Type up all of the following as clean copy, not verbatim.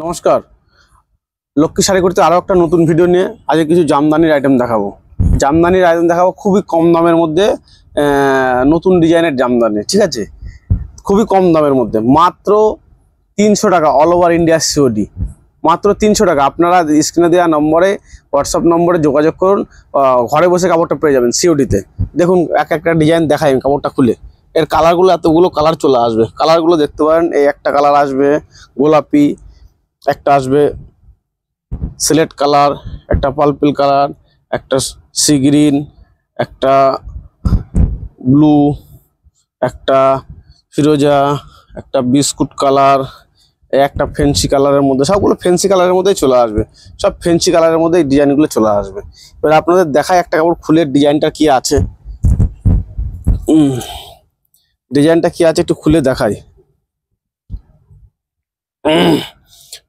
নমস্কার, লক্ষ্মী শাড়ি করতে আরো একটা নতুন ভিডিও নিয়ে আজকে কিছু জামদানির আইটেম দেখাবো। খুবই কম দামের মধ্যে, নতুন ডিজাইনের জামদানি। ঠিক আছে, খুবই কম দামের মধ্যে, মাত্র 300 টাকা, অল ওভার ইন্ডিয়া সিওডি। মাত্র 300 টাকা। আপনারা স্ক্রিনে দেওয়া নম্বরে, হোয়াটসঅ্যাপ নম্বরে যোগাযোগ করুন, ঘরে বসে কাপড়টা পেয়ে যাবেন সিওডিতে। দেখুন একটা ডিজাইন দেখাই আমি কাপড়টা খুলে। এর কালারগুলো, এতগুলো কালার চলে আসবে। কালারগুলো দেখতে পারেন, এই একটা কালার আসবে গোলাপি, একটা আসবে সিলেট কালার, একটা পার্পল কালার, একটা সি গ্রিন, একটা ব্লু, একটা ফিরোজা, একটা বিস্কুট কালার, একটা ফেন্সি কালারের মধ্যে। সবগুলো ফেন্সি কালারের মধ্যেই চলে আসবে, সব ফেন্সি কালারের মধ্যে এই ডিজাইনগুলো চলে আসবে। এবার আপনাদের দেখাই একটা কাপড় খুলে ডিজাইনটা কি আছে। ডিজাইনটা কি আছে একটু খুলে দেখাই।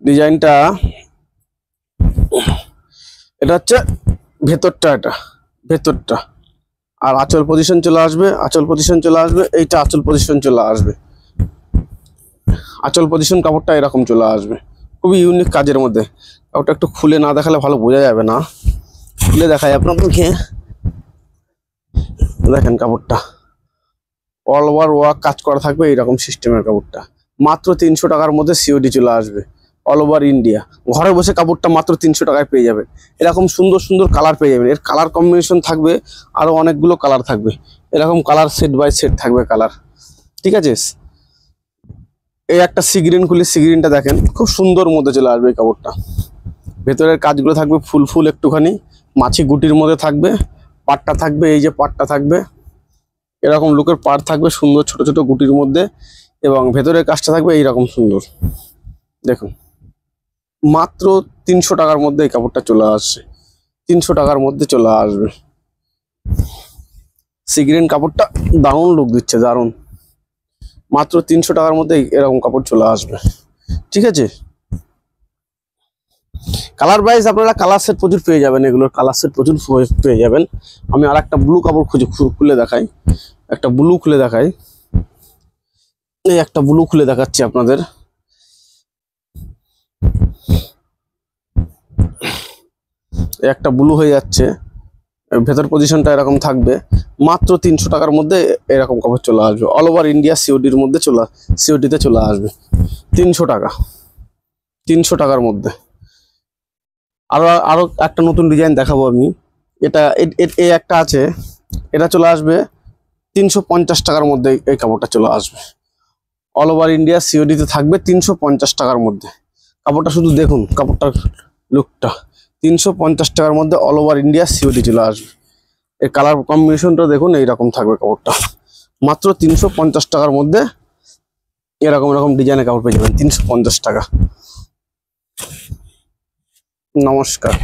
ডিজাইনটা এটা হচ্ছে ভেতরটা, এটা ভেতরটা। আর আঁচল পজিশন চলে আসবে, এইটা আঁচল পজিশন চলে আসবে। আঁচল পজিশন কাপড়টা এরকম চলে আসবে, খুবই ইউনিক কাজের মধ্যে। কাপড়টা একটু খুলে না দেখালে ভালো বোঝা যাবে না, খুলে দেখাই আপনাদেরকে। দেখেন কাপড়টা অল ওভার ওয়ার্ক কাজ করা থাকবে, এইরকম সিস্টেমের কাপড়টা। মাত্র 300 টাকার মধ্যে সিওডি চলে আসবে, অল ওভার ইন্ডিয়া। ঘরে বসে কাপড়টা মাত্র 300 টাকায় পেয়ে যাবেন। এরকম সুন্দর সুন্দর কালার পেয়ে যাবেন। এর কালার কম্বিনেশন থাকবে আরো অনেকগুলো কালার থাকবে, এরকম কালার সেট বাই সেট থাকবে কালার। ঠিক আছে, এই একটা সি গ্রিন খুলে, সি গ্রিনটা দেখেন খুব সুন্দর মধ্যে চলে আসবে এই কাপড়টা। ভেতরের কাজগুলো থাকবে ফুল ফুল, একটুখানি মাছি গুটির মধ্যে থাকবে। পাটটা থাকবে, এই যে পাটটা থাকবে, এরকম লুকের পাট থাকবে সুন্দর ছোট ছোট গুটির মধ্যে, এবং ভেতরের কাজটা থাকবে এইরকম সুন্দর। দেখুন মাত্র 300 টাকার মধ্যে এই কাপড়টা চলে আসছে, 300 টাকার মধ্যে চলে আসবে। সি গ্রিন কাপড়টা দারুণ লুক দিচ্ছে, দারুণ। মাত্র 300 টাকার মধ্যে এরকম কাপড় চলে আসবে। ঠিক আছে, কালার ওয়াইজ আপনারা কালার সেট প্রচুর পেয়ে যাবেন, এগুলোর কালার সেট প্রচুর পেয়ে যাবেন। আমি আর একটা ব্লু কাপড় খুলে দেখাই, একটা ব্লু খুলে দেখাই। এই একটা ব্লু খুলে দেখাচ্ছি আপনাদের। একটা ব্লু হয়ে যাচ্ছে, ভেতর পজিশনটা এরকম থাকবে। মাত্র 300 টাকার মধ্যে এরকম কাপড় চলে আসবে, অল ওভার ইন্ডিয়া সিওডির মধ্যে সিওডিতে চলে আসবে। 300 টাকা, 300 টাকার মধ্যে। আরো একটা নতুন ডিজাইন দেখাবো আমি। এটা এই একটা আছে, এটা চলে আসবে 350 টাকার মধ্যে। এই কাপড়টা চলে আসবে, অল ওভার ইন্ডিয়া সিওডিতে থাকবে 350 টাকার মধ্যে। কাপড়টা শুধু দেখুন, কাপড়টার লুকটা। 350 টাকার মধ্যে অল ওভার ইন্ডিয়া সিওডি চলে আসবে। এর কালার কম্বিনেশনটা দেখুন, এইরকম থাকবে কাপড়টা। মাত্র 350 টাকার মধ্যে এরকম ডিজাইনের কাপড় পেয়ে যাবেন, 350 টাকা। নমস্কার।